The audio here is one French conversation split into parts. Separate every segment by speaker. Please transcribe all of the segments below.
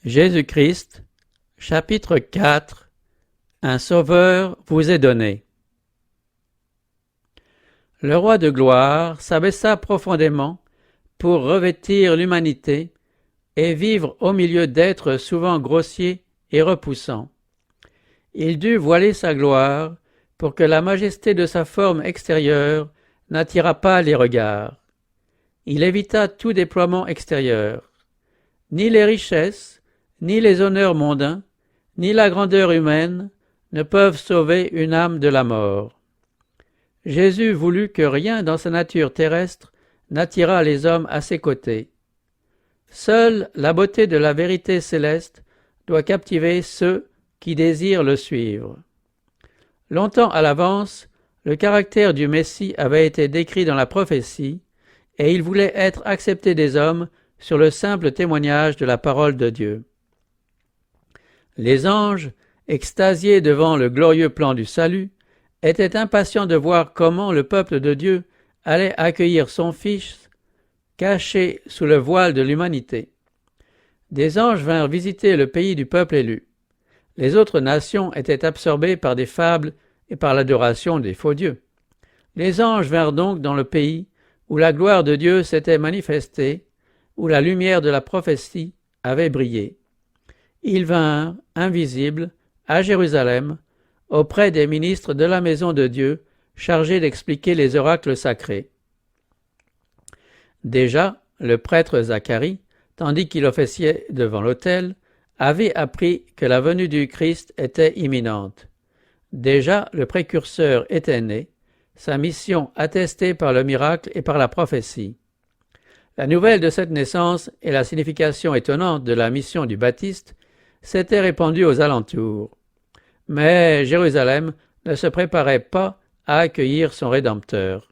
Speaker 1: Jésus-Christ, chapitre 4. Un sauveur vous est donné. Le roi de gloire s'abaissa profondément pour revêtir l'humanité et vivre au milieu d'êtres souvent grossiers et repoussants. Il dut voiler sa gloire pour que la majesté de sa forme extérieure n'attirât pas les regards. Il évita tout déploiement extérieur. Ni les richesses, ni les honneurs mondains, ni la grandeur humaine ne peuvent sauver une âme de la mort. Jésus voulut que rien dans sa nature terrestre n'attirât les hommes à ses côtés. Seule la beauté de la vérité céleste doit captiver ceux qui désirent le suivre. Longtemps à l'avance, le caractère du Messie avait été décrit dans la prophétie, et il voulait être accepté des hommes sur le simple témoignage de la parole de Dieu. Les anges, extasiés devant le glorieux plan du salut, étaient impatients de voir comment le peuple de Dieu allait accueillir son Fils caché sous le voile de l'humanité. Des anges vinrent visiter le pays du peuple élu. Les autres nations étaient absorbées par des fables et par l'adoration des faux dieux. Les anges vinrent donc dans le pays où la gloire de Dieu s'était manifestée, où la lumière de la prophétie avait brillé. Ils vinrent, invisibles, à Jérusalem, auprès des ministres de la maison de Dieu, chargés d'expliquer les oracles sacrés. Déjà, le prêtre Zacharie, tandis qu'il officiait devant l'autel, avait appris que la venue du Christ était imminente. Déjà, le précurseur était né, sa mission attestée par le miracle et par la prophétie. La nouvelle de cette naissance et la signification étonnante de la mission du Baptiste s'étaient répandues aux alentours. Mais Jérusalem ne se préparait pas à accueillir son Rédempteur.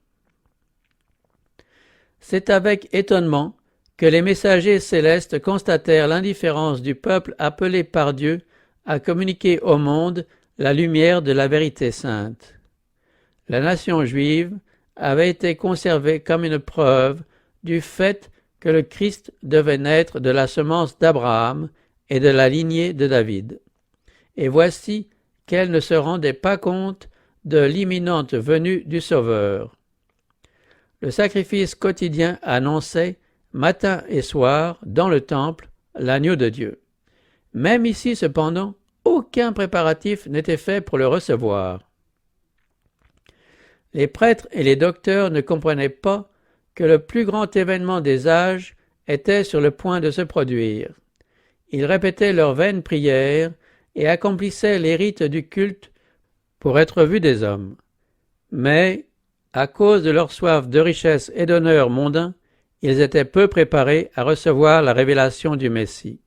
Speaker 1: C'est avec étonnement que les messagers célestes constatèrent l'indifférence du peuple appelé par Dieu à communiquer au monde la lumière de la vérité sainte. La nation juive avait été conservée comme une preuve du fait que le Christ devait naître de la semence d'Abraham et de la lignée de David. Et voici qu'elle ne se rendait pas compte de l'imminente venue du Sauveur. Le sacrifice quotidien annonçait, matin et soir, dans le temple, l'agneau de Dieu. Même ici, cependant, aucun préparatif n'était fait pour le recevoir. Les prêtres et les docteurs ne comprenaient pas que le plus grand événement des âges était sur le point de se produire. Ils répétaient leurs vaines prières et accomplissaient les rites du culte pour être vus des hommes. Mais, à cause de leur soif de richesse et d'honneur mondains, ils étaient peu préparés à recevoir la révélation du Messie.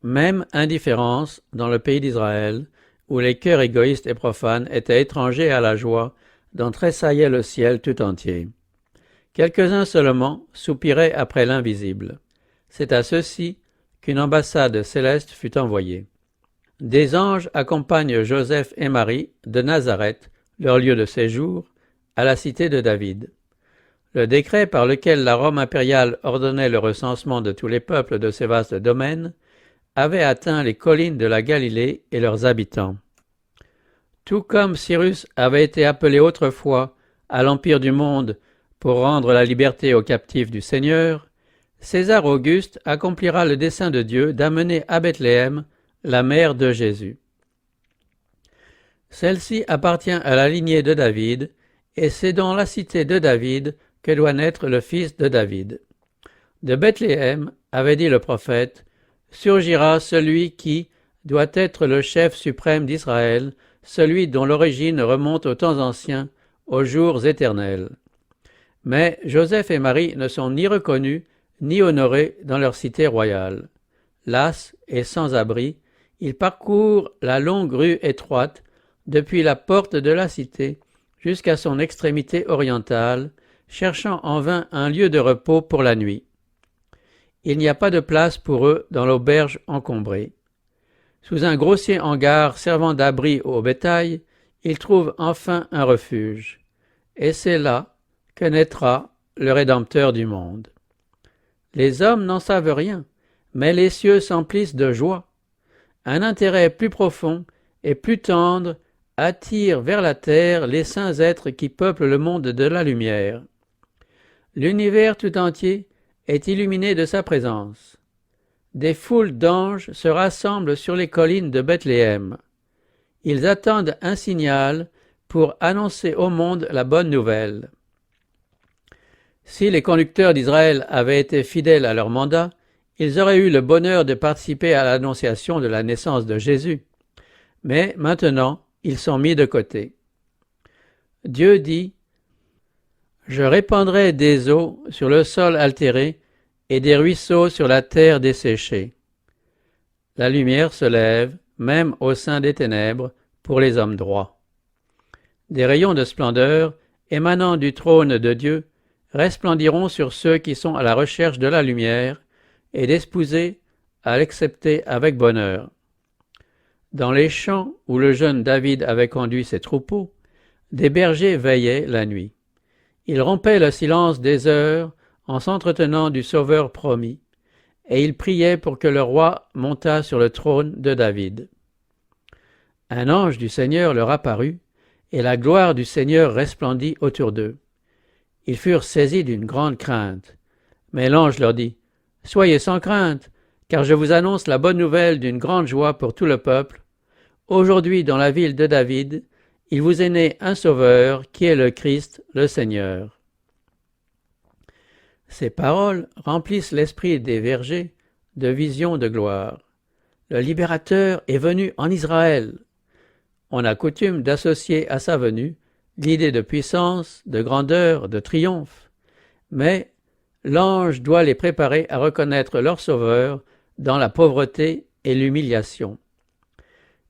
Speaker 1: Même indifférence dans le pays d'Israël, où les cœurs égoïstes et profanes étaient étrangers à la joie dont tressaillait le ciel tout entier. Quelques-uns seulement soupiraient après l'invisible. C'est à ceux-ci qu'une ambassade céleste fut envoyée. Des anges accompagnent Joseph et Marie de Nazareth, leur lieu de séjour, à la cité de David. Le décret par lequel la Rome impériale ordonnait le recensement de tous les peuples de ces vastes domaines avait atteint les collines de la Galilée et leurs habitants. Tout comme Cyrus avait été appelé autrefois à l'empire du monde pour rendre la liberté aux captifs du Seigneur, César Auguste accomplira le dessein de Dieu d'amener à Bethléem la mère de Jésus. Celle-ci appartient à la lignée de David, et c'est dans la cité de David que doit naître le fils de David. De Bethléem, avait dit le prophète, surgira celui qui doit être le chef suprême d'Israël, celui dont l'origine remonte aux temps anciens, aux jours éternels. Mais Joseph et Marie ne sont ni reconnus ni honorés dans leur cité royale. Las et sans abri, ils parcourent la longue rue étroite depuis la porte de la cité jusqu'à son extrémité orientale, cherchant en vain un lieu de repos pour la nuit. Il n'y a pas de place pour eux dans l'auberge encombrée. Sous un grossier hangar servant d'abri au bétail, ils trouvent enfin un refuge. Et c'est là que naîtra le Rédempteur du monde. Les hommes n'en savent rien, mais les cieux s'emplissent de joie. Un intérêt plus profond et plus tendre attire vers la terre les saints êtres qui peuplent le monde de la lumière. L'univers tout entier est illuminé de sa présence. Des foules d'anges se rassemblent sur les collines de Bethléem. Ils attendent un signal pour annoncer au monde la bonne nouvelle. Si les conducteurs d'Israël avaient été fidèles à leur mandat, ils auraient eu le bonheur de participer à l'annonciation de la naissance de Jésus. Mais maintenant, ils sont mis de côté. Dieu dit « Je répandrai des eaux sur le sol altéré et des ruisseaux sur la terre desséchée. » La lumière se lève, même au sein des ténèbres, pour les hommes droits. Des rayons de splendeur, émanant du trône de Dieu, resplendiront sur ceux qui sont à la recherche de la lumière et d'espouser à l'accepter avec bonheur. Dans les champs où le jeune David avait conduit ses troupeaux, des bergers veillaient la nuit. Ils rompaient le silence des heures en s'entretenant du Sauveur promis, et ils priaient pour que le roi montât sur le trône de David. Un ange du Seigneur leur apparut, et la gloire du Seigneur resplendit autour d'eux. Ils furent saisis d'une grande crainte. Mais l'ange leur dit « Soyez sans crainte, car je vous annonce la bonne nouvelle d'une grande joie pour tout le peuple. Aujourd'hui, dans la ville de David, il vous est né un Sauveur, qui est le Christ, le Seigneur. » Ces paroles remplissent l'esprit des bergers de visions de gloire. Le Libérateur est venu en Israël. On a coutume d'associer à sa venue l'idée de puissance, de grandeur, de triomphe. Mais l'ange doit les préparer à reconnaître leur Sauveur dans la pauvreté et l'humiliation.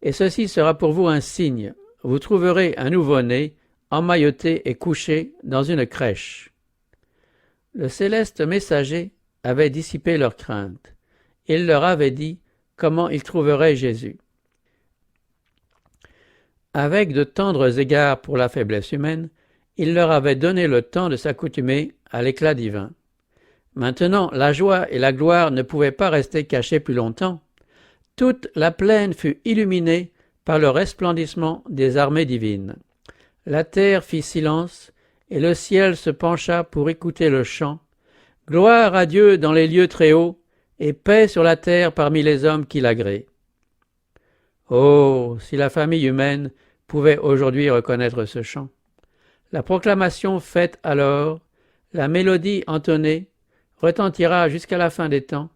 Speaker 1: Et ceci sera pour vous un signe. Vous trouverez un nouveau-né, emmailloté et couché dans une crèche. Le céleste messager avait dissipé leurs craintes. Il leur avait dit comment ils trouveraient Jésus. Avec de tendres égards pour la faiblesse humaine, il leur avait donné le temps de s'accoutumer à l'éclat divin. Maintenant, la joie et la gloire ne pouvaient pas rester cachées plus longtemps. Toute la plaine fut illuminée par le resplendissement des armées divines. La terre fit silence, et le ciel se pencha pour écouter le chant. Gloire à Dieu dans les lieux très hauts, et paix sur la terre parmi les hommes qui l'agréent. Oh, si la famille humaine pouvait aujourd'hui reconnaître ce chant. La proclamation faite alors, la mélodie entonnée, retentira jusqu'à la fin des temps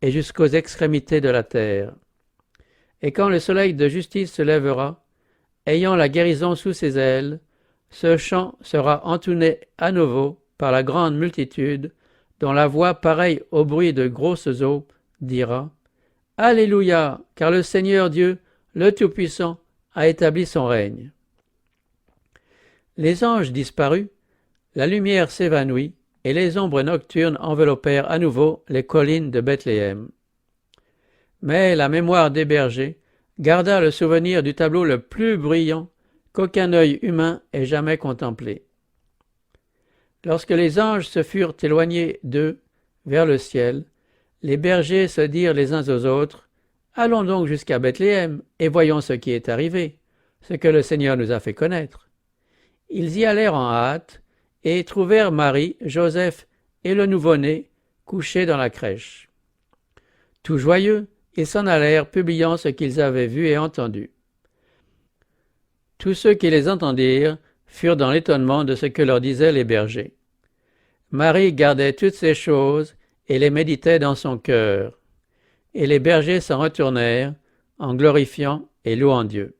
Speaker 1: et jusqu'aux extrémités de la terre. Et quand le soleil de justice se lèvera, ayant la guérison sous ses ailes, ce chant sera entonné à nouveau par la grande multitude, dont la voix pareille au bruit de grosses eaux dira « Alléluia, car le Seigneur Dieu, le Tout-Puissant, a établi son règne. » Les anges disparus, la lumière s'évanouit, et les ombres nocturnes enveloppèrent à nouveau les collines de Bethléem. Mais la mémoire des bergers garda le souvenir du tableau le plus brillant qu'aucun œil humain ait jamais contemplé. Lorsque les anges se furent éloignés d'eux vers le ciel, les bergers se dirent les uns aux autres « Allons donc jusqu'à Bethléem et voyons ce qui est arrivé, ce que le Seigneur nous a fait connaître. » Ils y allèrent en hâte et trouvèrent Marie, Joseph et le nouveau-né couchés dans la crèche. Tout joyeux, ils s'en allèrent publiant ce qu'ils avaient vu et entendu. Tous ceux qui les entendirent furent dans l'étonnement de ce que leur disaient les bergers. Marie gardait toutes ces choses et les méditait dans son cœur. Et les bergers s'en retournèrent en glorifiant et louant Dieu.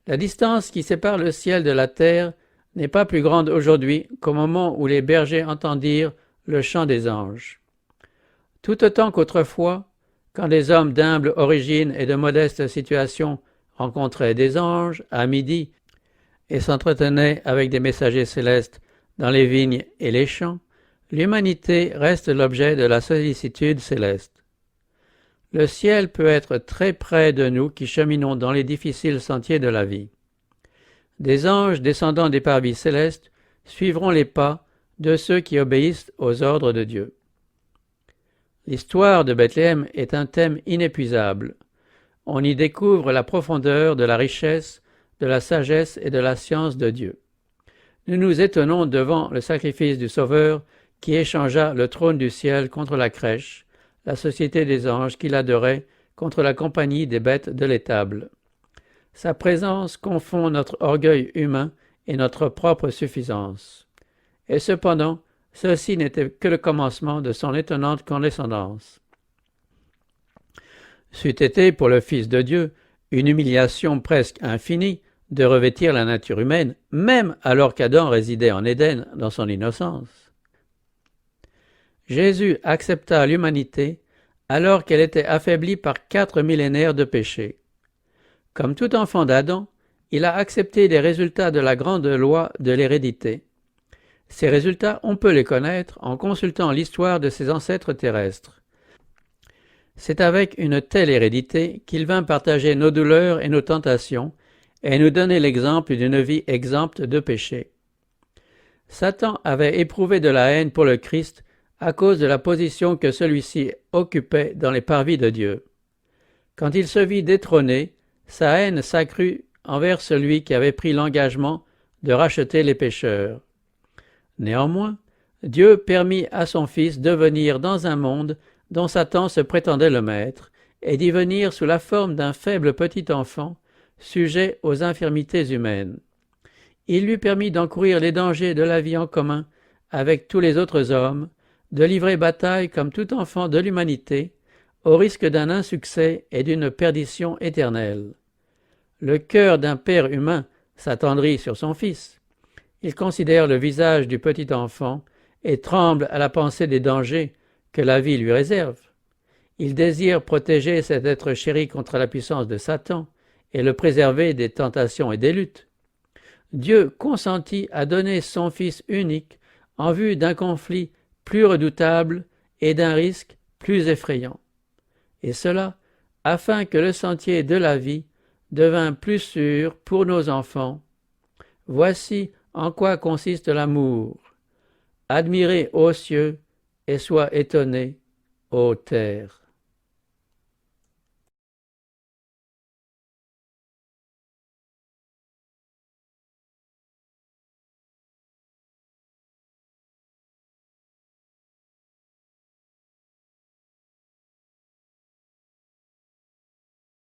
Speaker 1: La distance qui sépare le ciel de la terre n'est pas plus grande aujourd'hui qu'au moment où les bergers entendirent le chant des anges. Tout autant qu'autrefois, quand des hommes d'humble origine et de modeste situation rencontraient des anges à midi et s'entretenaient avec des messagers célestes dans les vignes et les champs, l'humanité reste l'objet de la sollicitude céleste. Le ciel peut être très près de nous qui cheminons dans les difficiles sentiers de la vie. Des anges descendant des parvis célestes suivront les pas de ceux qui obéissent aux ordres de Dieu. L'histoire de Bethléem est un thème inépuisable. On y découvre la profondeur de la richesse, de la sagesse et de la science de Dieu. Nous nous étonnons devant le sacrifice du Sauveur qui échangea le trône du ciel contre la crèche, la société des anges qu'il adorait contre la compagnie des bêtes de l'étable. Sa présence confond notre orgueil humain et notre propre suffisance. Et cependant, ceci n'était que le commencement de son étonnante condescendance. C'eût été pour le Fils de Dieu une humiliation presque infinie de revêtir la nature humaine, même alors qu'Adam résidait en Éden dans son innocence. Jésus accepta l'humanité alors qu'elle était affaiblie par 4 millénaires de péché. Comme tout enfant d'Adam, il a accepté les résultats de la grande loi de l'hérédité. Ces résultats, on peut les connaître en consultant l'histoire de ses ancêtres terrestres. C'est avec une telle hérédité qu'il vint partager nos douleurs et nos tentations et nous donner l'exemple d'une vie exempte de péché. Satan avait éprouvé de la haine pour le Christ à cause de la position que celui-ci occupait dans les parvis de Dieu. Quand il se vit détrôné, sa haine s'accrut envers celui qui avait pris l'engagement de racheter les pécheurs. Néanmoins, Dieu permit à son Fils de venir dans un monde dont Satan se prétendait le maître, et d'y venir sous la forme d'un faible petit enfant, sujet aux infirmités humaines. Il lui permit d'encourir les dangers de la vie en commun avec tous les autres hommes, de livrer bataille comme tout enfant de l'humanité, au risque d'un insuccès et d'une perdition éternelle. Le cœur d'un père humain s'attendrit sur son fils. Il considère le visage du petit enfant et tremble à la pensée des dangers que la vie lui réserve. Il désire protéger cet être chéri contre la puissance de Satan et le préserver des tentations et des luttes. Dieu consentit à donner son Fils unique en vue d'un conflit plus redoutable et d'un risque plus effrayant. Et cela afin que le sentier de la vie devint plus sûr pour nos enfants. Voici en quoi consiste l'amour. Admirez, ô cieux, et sois étonnés, ô terre.